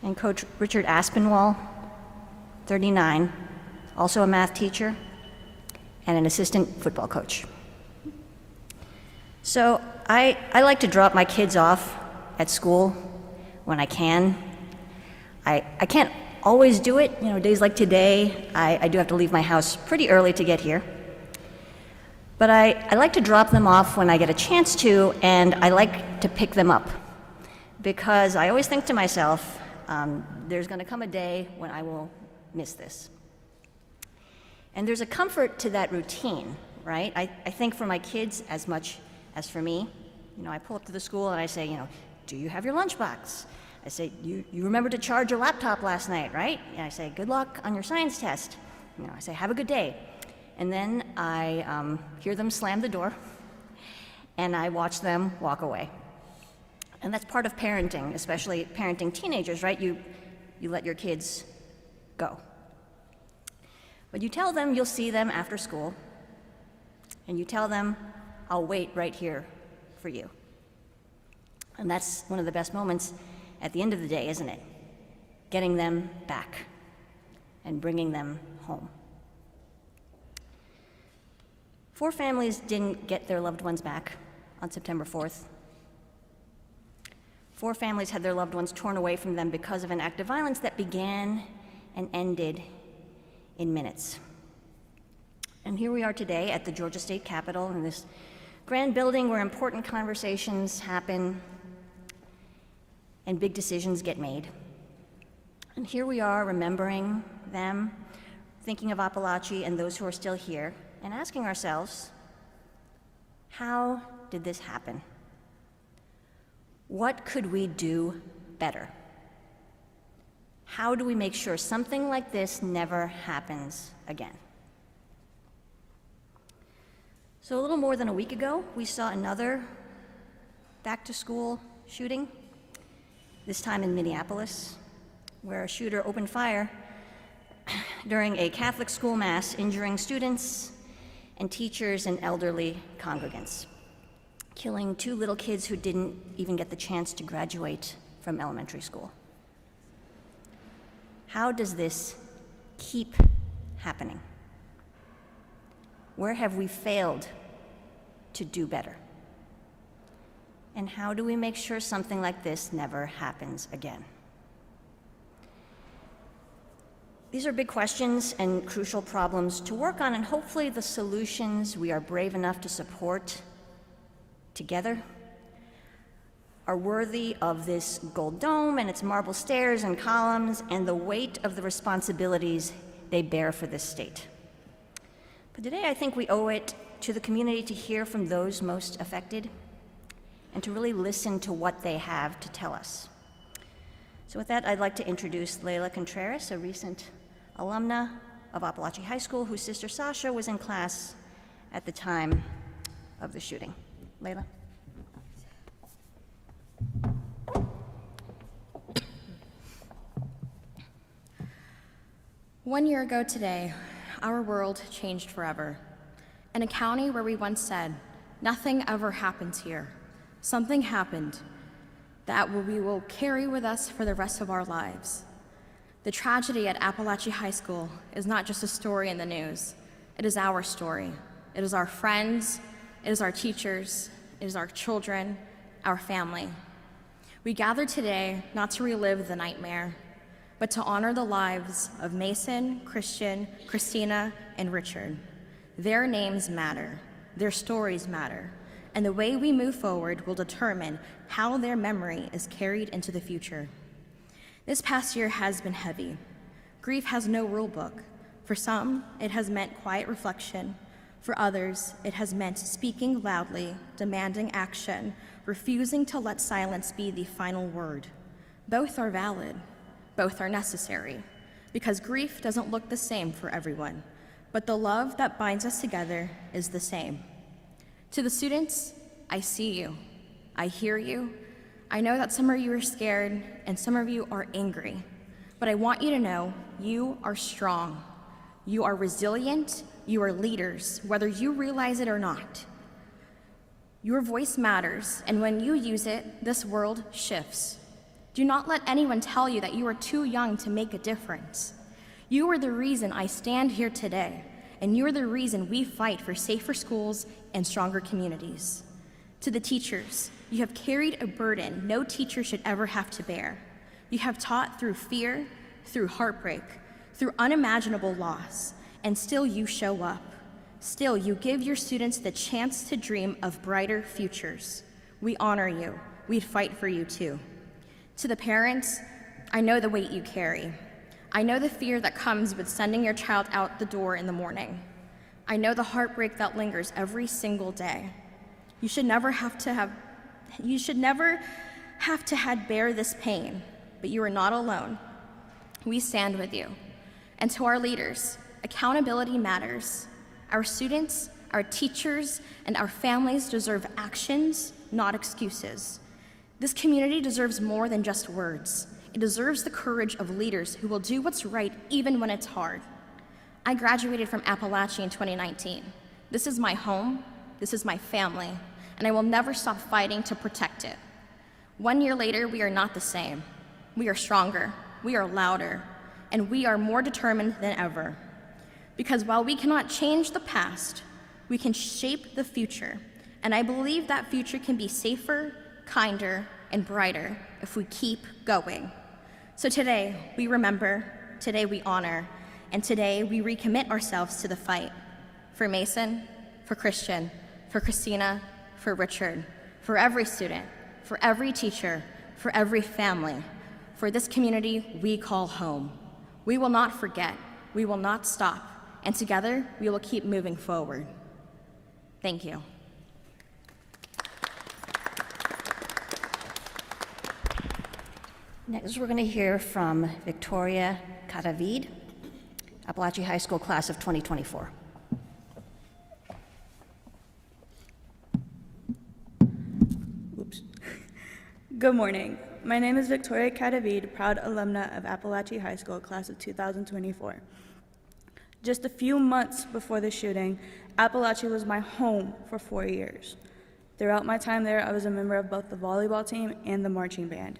and Coach Richard Aspinwall, 39, also a math teacher and an assistant football coach. So I like to drop my kids off at school when I can. I can't always do it. Days like today, I do have to leave my house pretty early to get here. But I like to drop them off when I get a chance to, and I like to pick them up. Because I always think to myself, there's going to come a day when I will miss this. And there's a comfort to that routine, right? I think for my kids as much as for me. I pull up to the school and I say, do you have your lunchbox? I say, you remember to charge your laptop last night, right? And I say, good luck on your science test. I say, have a good day. And then I hear them slam the door, and I watch them walk away. And that's part of parenting, especially parenting teenagers, right? You let your kids go. But you tell them you'll see them after school, and you tell them, I'll wait right here for you. And that's one of the best moments at the end of the day, isn't it? Getting them back and bringing them home. 4 families didn't get their loved ones back on September 4th. 4 families had their loved ones torn away from them because of an act of violence that began and ended in minutes. And here we are today at the Georgia State Capitol in this grand building where important conversations happen and big decisions get made. And here we are remembering them, thinking of Apalachee and those who are still here, and asking ourselves, how did this happen? What could we do better? How do we make sure something like this never happens again? So a little more than a week ago, we saw another back-to-school shooting, this time in Minneapolis, where a shooter opened fire during a Catholic school mass, injuring students and teachers and elderly congregants, killing 2 little kids who didn't even get the chance to graduate from elementary school. How does this keep happening? Where have we failed to do better? And how do we make sure something like this never happens again? These are big questions and crucial problems to work on, and hopefully the solutions we are brave enough to support together are worthy of this gold dome and its marble stairs and columns and the weight of the responsibilities they bear for this state. But today I think we owe it to the community to hear from those most affected and to really listen to what they have to tell us. So with that, I'd like to introduce Laya Contrus, a recent alumna of Apalachee High School, whose sister Sasha was in class at the time of the shooting. Layla. One year ago today, our world changed forever. In a county where we once said, nothing ever happens here, something happened that we will carry with us for the rest of our lives. The tragedy at Apalachee High School is not just a story in the news. It is our story. It is our friends, it is our teachers, it is our children, our family. We gather today not to relive the nightmare, but to honor the lives of Mason, Christian, Christina, and Richard. Their names matter, their stories matter, and the way we move forward will determine how their memory is carried into the future. This past year has been heavy. Grief has no rule book. For some, it has meant quiet reflection. For others, it has meant speaking loudly, demanding action, refusing to let silence be the final word. Both are valid. Both are necessary, because grief doesn't look the same for everyone, but the love that binds us together is the same. To the students, I see you. I hear you. I know that some of you are scared and some of you are angry, but I want you to know you are strong. You are resilient. You are leaders, whether you realize it or not. Your voice matters, and when you use it, this world shifts. Do not let anyone tell you that you are too young to make a difference. You are the reason I stand here today, and you are the reason we fight for safer schools and stronger communities. To the teachers, you have carried a burden no teacher should ever have to bear. You have taught through fear, through heartbreak, through unimaginable loss, and still you show up. Still, you give your students the chance to dream of brighter futures. We honor you. We'd fight for you too. To the parents, I know the weight you carry. I know the fear that comes with sending your child out the door in the morning. I know the heartbreak that lingers every single day. You should never have to bear this pain, but you are not alone. We stand with you. And to our leaders, accountability matters. Our students, our teachers, and our families deserve actions, not excuses. This community deserves more than just words. It deserves the courage of leaders who will do what's right even when it's hard. I graduated from Apalachee in 2019. This is my home, this is my family, and I will never stop fighting to protect it. 1 year later, we are not the same. We are stronger, we are louder, and we are more determined than ever. Because while we cannot change the past, we can shape the future, and I believe that future can be safer, kinder, and brighter if we keep going. So today, we remember, today we honor, and today we recommit ourselves to the fight. For Mason, for Christian, for Christina, for Richard, for every student, for every teacher, for every family, for this community we call home. We will not forget, we will not stop, and together we will keep moving forward. Thank you. Next, we're going to hear from Victoria Katabid, Apalachee High School class of 2024. Oops. Good morning. My name is Victoria Katabid, proud alumna of Apalachee High School class of 2024. Just a few months before the shooting, Apalachee was my home for 4 years. Throughout my time there, I was a member of both the volleyball team and the marching band.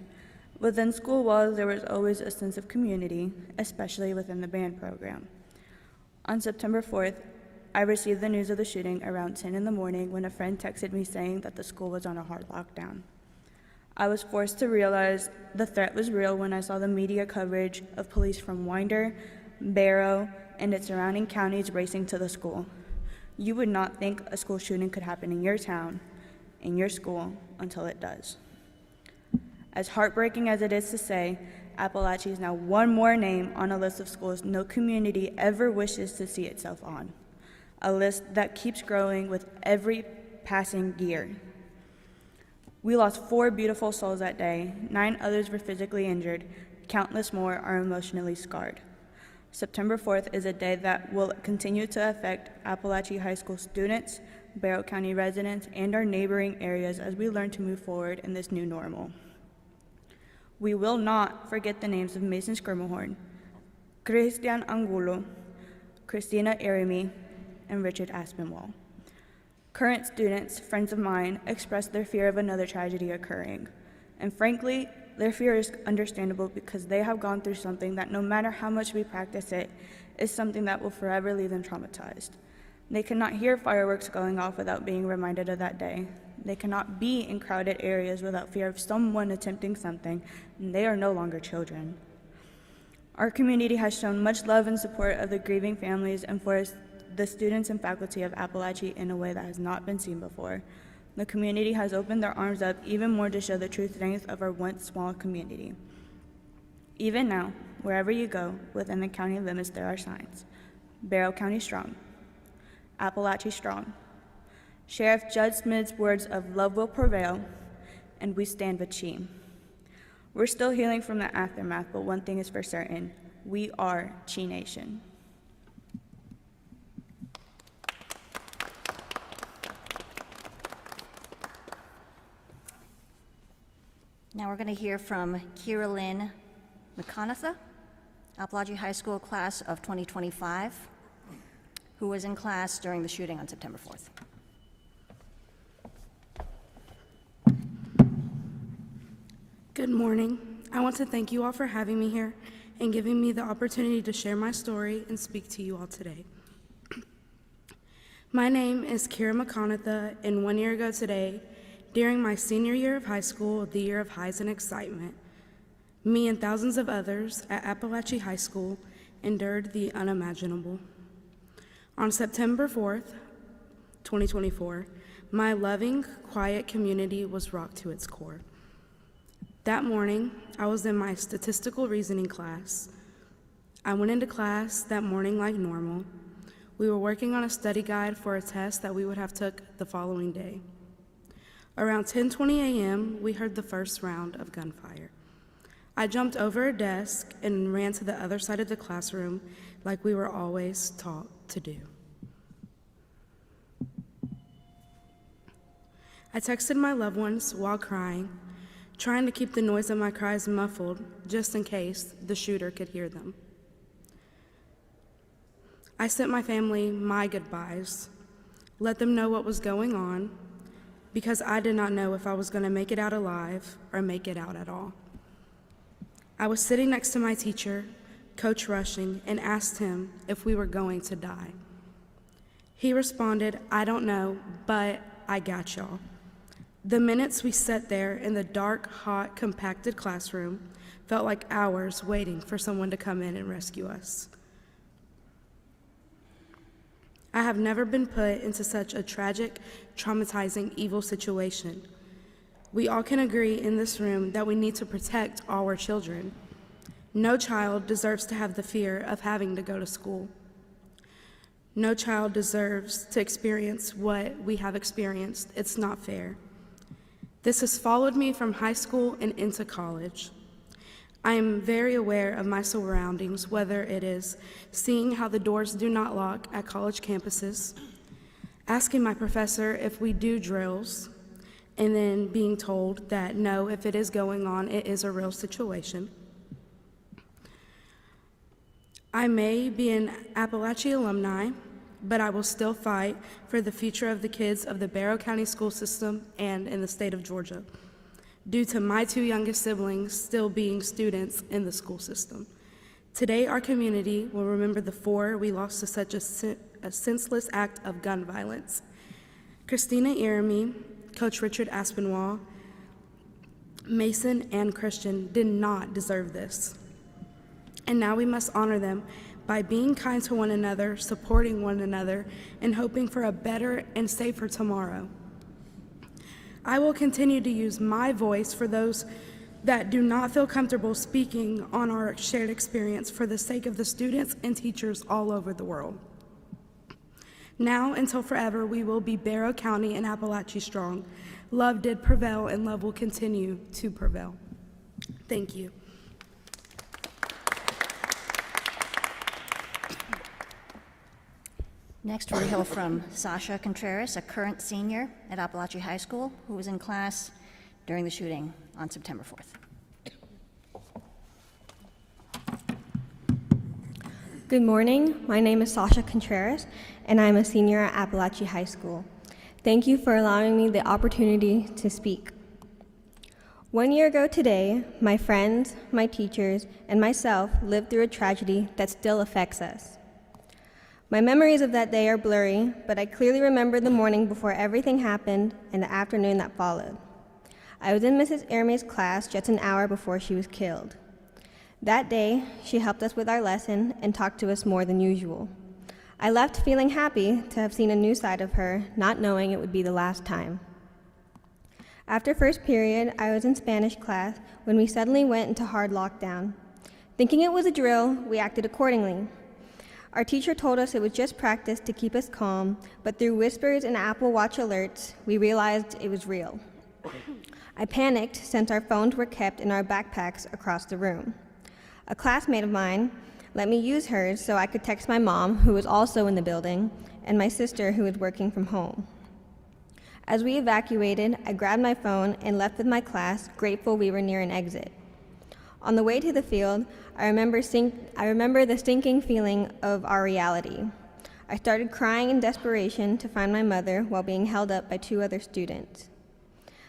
Within school walls, there was always a sense of community, especially within the band program. On September 4th, I received the news of the shooting around 10 in the morning when a friend texted me saying that the school was on a hard lockdown. I was forced to realize the threat was real when I saw the media coverage of police from Winder, Barrow, and its surrounding counties racing to the school. You would not think a school shooting could happen in your town, in your school, until it does. As heartbreaking as it is to say, Apalachee is now one more name on a list of schools no community ever wishes to see itself on, a list that keeps growing with every passing year. We lost 4 beautiful souls that day, 9 others were physically injured, countless more are emotionally scarred. September 4th is a day that will continue to affect Apalachee High School students, Barrow County residents, and our neighboring areas as we learn to move forward in this new normal. We will not forget the names of Mason Skirmahorn, Christian Angulo, Christina Eremi, and Richard Aspinwall. Current students, friends of mine, expressed their fear of another tragedy occurring. And frankly, their fear is understandable because they have gone through something that no matter how much we practice it, is something that will forever leave them traumatized. They cannot hear fireworks going off without being reminded of that day. They cannot be in crowded areas without fear of someone attempting something, and they are no longer children. Our community has shown much love and support of the grieving families and for the students and faculty of Apalachee in a way that has not been seen before. The community has opened their arms up even more to show the true strength of our once small community. Even now, wherever you go within the county limits, there are signs. Barrow County strong, Apalachee strong. Sheriff Judd Smith's words of love will prevail, and we stand with Chi. We're still healing from the aftermath, but one thing is for certain, we are Chi Nation. Now we're going to hear from Kiran McConatha, Apalachee High School class of 2025, who was in class during the shooting on September 4th. Good morning. I want to thank you all for having me here and giving me the opportunity to share my story and speak to you all today. My name is Kiran McConatha, and 1 year ago today, during my senior year of high school, the year of highs and excitement, me and thousands of others at Apalachee High School endured the unimaginable. On September 4th, 2024, my loving, quiet community was rocked to its core. That morning, I was in my statistical reasoning class. I went into class that morning like normal. We were working on a study guide for a test that we would have took the following day. Around 10:20 a.m., we heard the first round of gunfire. I jumped over a desk and ran to the other side of the classroom like we were always taught to do. I texted my loved ones while crying, trying to keep the noise of my cries muffled just in case the shooter could hear them. I sent my family my goodbyes, let them know what was going on, because I did not know if I was going to make it out alive or make it out at all. I was sitting next to my teacher, Coach Rushing, and asked him if we were going to die. He responded, "I don't know, but I got y'all." The minutes we sat there in the dark, hot, compacted classroom felt like hours waiting for someone to come in and rescue us. I have never been put into such a tragic, traumatizing, evil situation. We all can agree in this room that we need to protect our children. No child deserves to have the fear of having to go to school. No child deserves to experience what we have experienced. It's not fair. This has followed me from high school and into college. I am very aware of my surroundings, whether it is seeing how the doors do not lock at college campuses, asking my professor if we do drills, and then being told that no, if it is going on, it is a real situation. I may be an Apalachee alumni, but I will still fight for the future of the kids of the Barrow County school system and in the state of Georgia, due to my two youngest siblings still being students in the school system. Today, our community will remember the four we lost to such a senseless act of gun violence. Christina Irami, Coach Richard Aspinwall, Mason, and Christian did not deserve this. And now we must honor them by being kind to one another, supporting one another, and hoping for a better and safer tomorrow. I will continue to use my voice for those that do not feel comfortable speaking on our shared experience for the sake of the students and teachers all over the world. Now until forever, we will be Barrow County and Apalachee strong. Love did prevail, and love will continue to prevail. Thank you. Next, we'll hear from Sasha Contrus, a current senior at Apalachee High School, who was in class during the shooting on September 4th. Good morning. My name is Sasha Contrus, and I'm a senior at Apalachee High School. Thank you for allowing me the opportunity to speak. 1 year ago today, my friends, my teachers, and myself lived through a tragedy that still affects us. My memories of that day are blurry, but I clearly remember the morning before everything happened and the afternoon that followed. I was in Mrs. Ermey's class just an hour before she was killed. That day, she helped us with our lesson and talked to us more than usual. I left feeling happy to have seen a new side of her, not knowing it would be the last time. After first period, I was in Spanish class when we suddenly went into hard lockdown. Thinking it was a drill, we acted accordingly. Our teacher told us it was just practice to keep us calm, but through whispers and Apple Watch alerts, we realized it was real. I panicked since our phones were kept in our backpacks across the room. A classmate of mine let me use hers so I could text my mom, who was also in the building, and my sister, who was working from home. As we evacuated, I grabbed my phone and left with my class, grateful we were near an exit. On the way to the field, I remember the sinking feeling of our reality. I started crying in desperation to find my mother while being held up by two other students.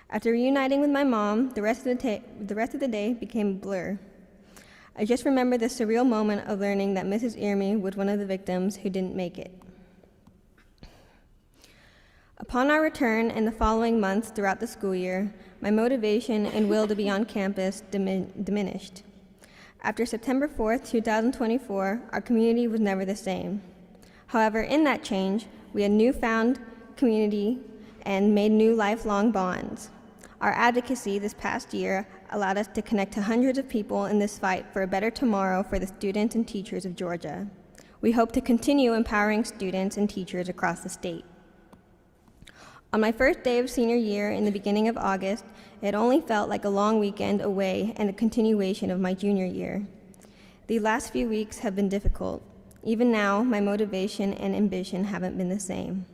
After reuniting with my mom, the rest of the day became a blur. I just remember the surreal moment of learning that Mrs. Irmi was one of the victims who didn't make it. Upon our return in the following months throughout the school year, my motivation and will to be on campus diminished. After September 4th, 2024, our community was never the same. However, in that change, we had newfound community and made new lifelong bonds. Our advocacy this past year allowed us to connect to hundreds of people in this fight for a better tomorrow for the students and teachers of Georgia. We hope to continue empowering students and teachers across the state. On my first day of senior year in the beginning of August, it only felt like a long weekend away and a continuation of my junior year. The last few weeks have been difficult. Even now, my motivation and ambition haven't been the same.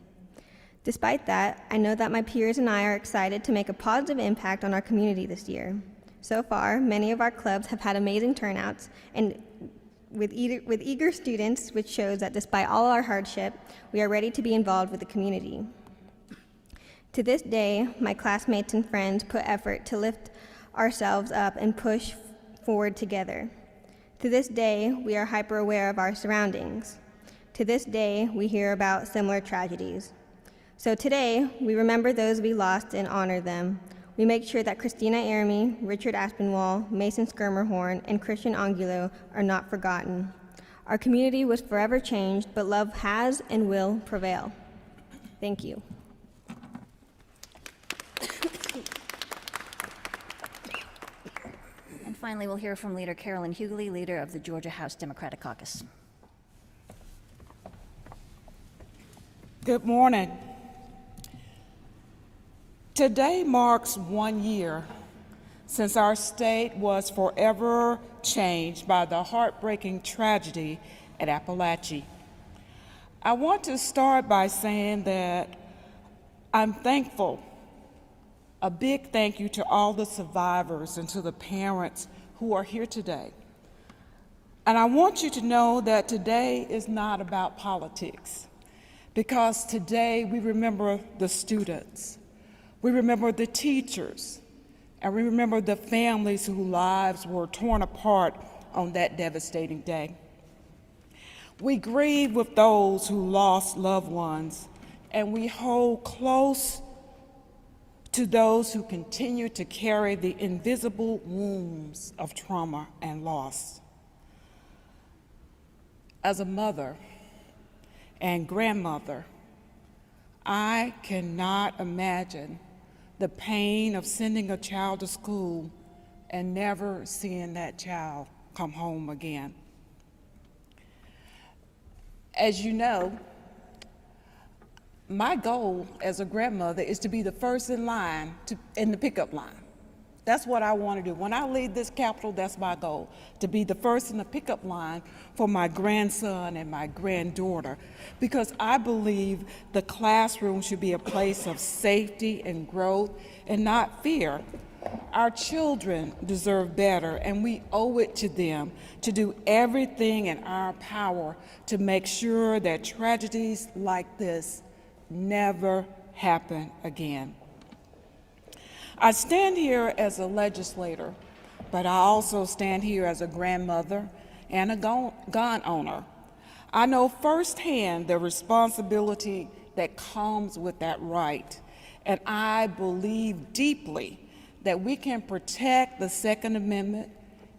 Despite that, I know that my peers and I are excited to make a positive impact on our community this year. So far, many of our clubs have had amazing turnouts and with eager students, which shows that despite all our hardship, we are ready to be involved with the community. To this day, my classmates and friends put effort to lift ourselves up and push forward together. To this day, we are hyper aware of our surroundings. To this day, we hear about similar tragedies. So today, we remember those we lost and honor them. We make sure that Christina Irmi, Richard Aspinwall, Mason Skirmerhorn, and Christian Angulo are not forgotten. Our community was forever changed, but love has and will prevail. Thank you. And finally, we'll hear from Leader Carolyn Hughley, leader of the Georgia House Democratic Caucus. Good morning. Today marks 1 year since our state was forever changed by the heartbreaking tragedy at Apalachee. I want to start by saying that I'm thankful, a big thank you to all the survivors and to the parents who are here today. And I want you to know that today is not about politics, because today we remember the students. We remember the teachers, and we remember the families whose lives were torn apart on that devastating day. We grieve with those who lost loved ones, and we hold close to those who continue to carry the invisible wounds of trauma and loss. As a mother and grandmother, I cannot imagine the pain of sending a child to school and never seeing that child come home again. As you know, my goal as a grandmother is to be the first in line in the pickup line. That's what I want to do. When I leave this Capitol, that's my goal, to be the first in the pickup line for my grandson and my granddaughter, because I believe the classroom should be a place of safety and growth and not fear. Our children deserve better, and we owe it to them to do everything in our power to make sure that tragedies like this never happen again. I stand here as a legislator, but I also stand here as a grandmother and a gun owner. I know firsthand the responsibility that comes with that right, and I believe deeply that we can protect the Second Amendment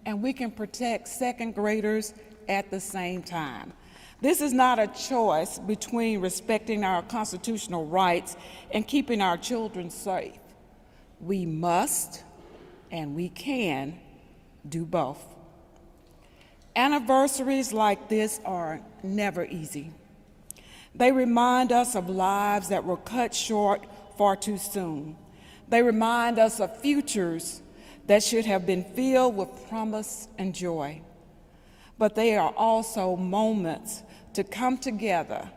and we can protect second graders at the same time. This is not a choice between respecting our constitutional rights and keeping our children safe. We must and we can do both. Anniversaries like this are never easy. They remind us of lives that were cut short far too soon. They remind us of futures that should have been filled with promise and joy. But they are also moments to come together,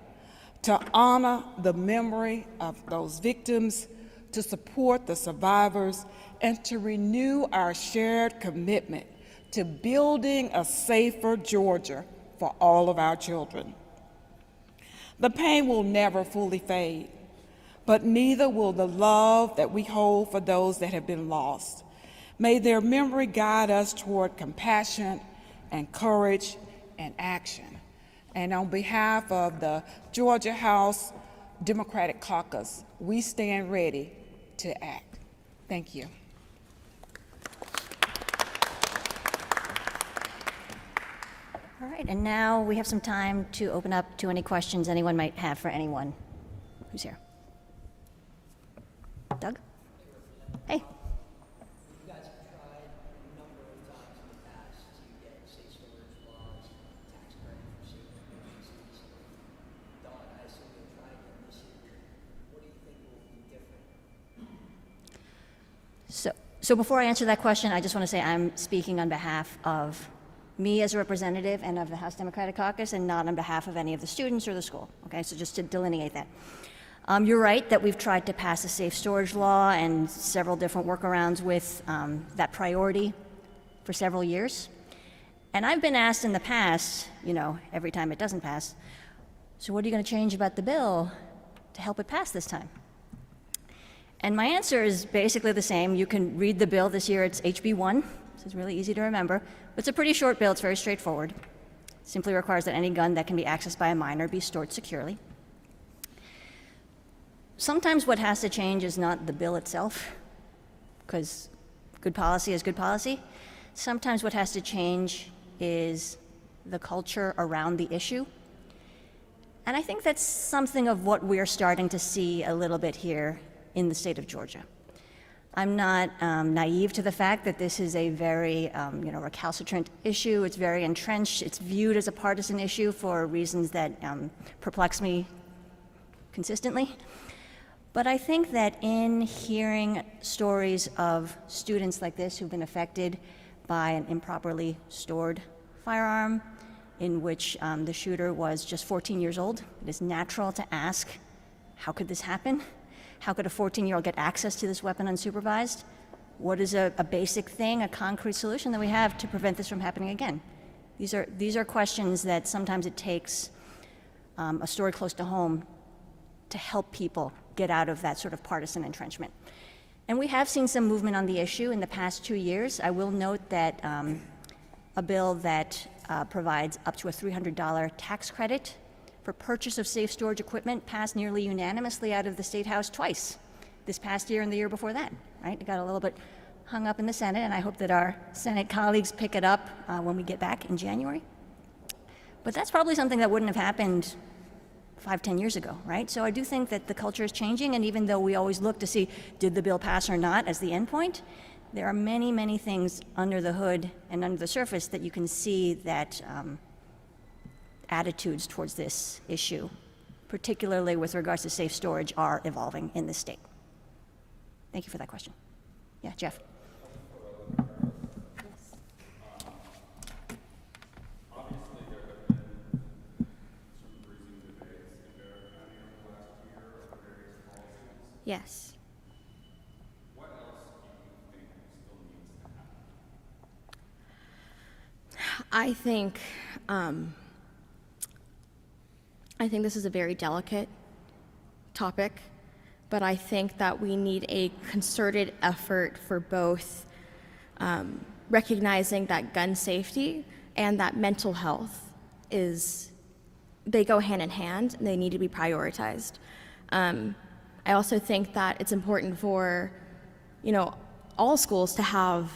to honor the memory of those victims, to support the survivors, and to renew our shared commitment to building a safer Georgia for all of our children. The pain will never fully fade, but neither will the love that we hold for those that have been lost. May their memory guide us toward compassion and courage and action. And on behalf of the Georgia House Democratic Caucus, we stand ready to act. Thank you. All right, and now we have some time to open up to any questions anyone might have for anyone who's here. Doug? Hey. You guys have tried a number of times in the past to get safe storage laws, tax credit for safe emergencies. Dawn, I assume you'll try again this year. What do you think will be different? So before I answer that question, I just want to say I'm speaking on behalf of me as a representative and of the House Democratic Caucus, and not on behalf of any of the students or the school. Okay, so just to delineate that. You're right that we've tried to pass a safe storage law and several different workarounds with that priority for several years. And I've been asked in the past, every time it doesn't pass, so what are you going to change about the bill to help it pass this time? And my answer is basically the same. You can read the bill this year. It's HB 1. This is really easy to remember. It's a pretty short bill. It's very straightforward. It simply requires that any gun that can be accessed by a minor be stored securely. Sometimes what has to change is not the bill itself, because good policy is good policy. Sometimes what has to change is the culture around the issue. And I think that's something of what we're starting to see a little bit here in the state of Georgia. I'm not naive to the fact that this is a very recalcitrant issue. It's very entrenched. It's viewed as a partisan issue for reasons that perplex me consistently. But I think that in hearing stories of students like this who've been affected by an improperly stored firearm, in which the shooter was just 14 years old, it is natural to ask, how could this happen? How could a 14-year-old get access to this weapon unsupervised? What is a basic thing, a concrete solution that we have to prevent this from happening again? These are questions that sometimes it takes a story close to home to help people get out of that sort of partisan entrenchment. And we have seen some movement on the issue in the past 2 years. I will note that a bill that provides up to a $300 tax credit for purchase of safe storage equipment passed nearly unanimously out of the State House twice, this past year and the year before that, right? It got a little bit hung up in the Senate, and I hope that our Senate colleagues pick it up when we get back in January. But that's probably something that wouldn't have happened 5-10 years ago, right? So I do think that the culture is changing, and even though we always look to see, did the bill pass or not as the end point, there are many, many things under the hood and under the surface that you can see that attitudes towards this issue, particularly with regards to safe storage, are evolving in this state. Thank you for that question. Yeah, Jeff. Yes. What else do you think still needs to happen? I think this is a very delicate topic, but I think that we need a concerted effort for both recognizing that gun safety and that mental health they go hand in hand and they need to be prioritized. I also think that it's important for, all schools to have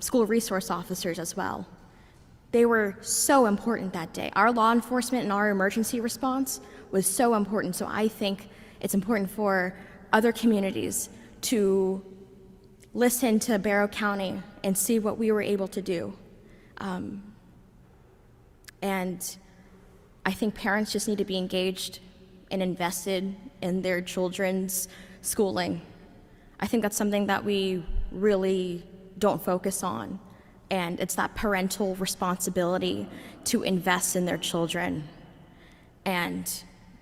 school resource officers as well. They were so important that day. Our law enforcement and our emergency response was so important. So I think it's important for other communities to listen to Barrow County and see what we were able to do. And I think parents just need to be engaged and invested in their children's schooling. I think that's something that we really don't focus on. And it's that parental responsibility to invest in their children. And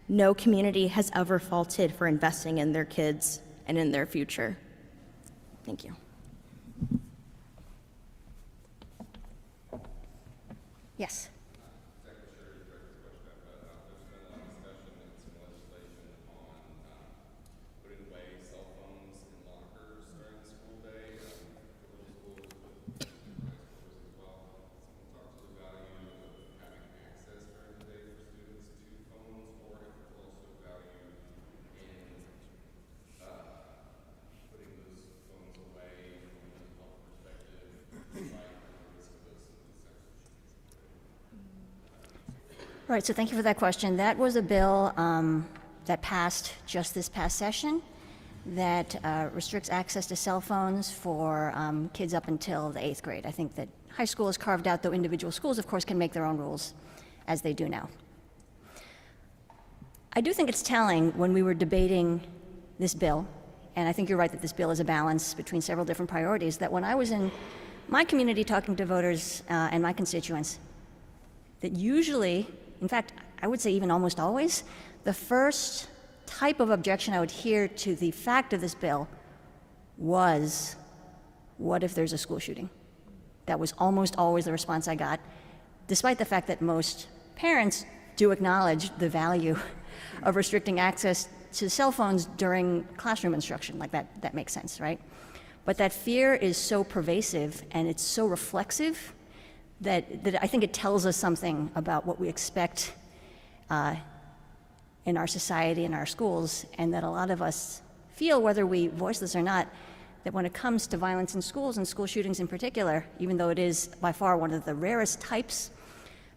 no community has ever faulted for investing in their kids and in their future. Thank you. Yes. Right, so thank you for that question. That was a bill that passed just this past session that restricts access to cell phones for kids up until the 8th grade. I think that high school is carved out, though individual schools, of course, can make their own rules, as they do now. I do think it's telling when we were debating this bill, and I think you're right that this bill is a balance between several different priorities, that when I was in my community talking to voters and my constituents, that usually, in fact, I would say even almost always, the first type of objection I would hear to the fact of this bill was, what if there's a school shooting? That was almost always the response I got, despite the fact that most parents do acknowledge the value of restricting access to cell phones during classroom instruction. Like that makes sense, right? But that fear is so pervasive and it's so reflexive that I think it tells us something about what we expect in our society and our schools, and that a lot of us feel, whether we voice this or not, that when it comes to violence in schools and school shootings in particular, even though it is by far one of the rarest types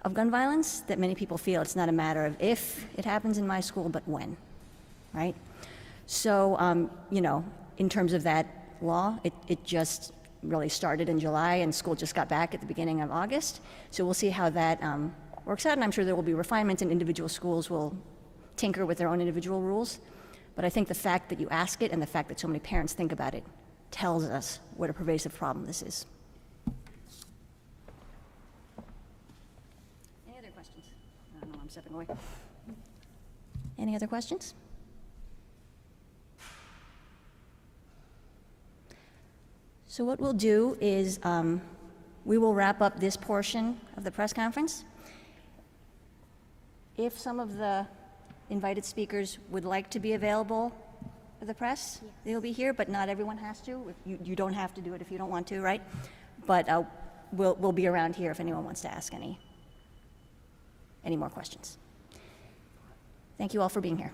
of gun violence, that many people feel it's not a matter of if it happens in my school, but when, right? So, in terms of that law, it just really started in July, and school just got back at the beginning of August. So we'll see how that works out, and I'm sure there will be refinements, and individual schools will tinker with their own individual rules. But I think the fact that you ask it and the fact that so many parents think about it tells us what a pervasive problem this is. Any other questions? I don't know, I'm stepping away. Any other questions? So what we'll do is we will wrap up this portion of the press conference. If some of the invited speakers would like to be available for the press, they'll be here, but not everyone has to. You don't have to do it if you don't want to, right? But we'll be around here if anyone wants to ask any more questions. Thank you all for being here.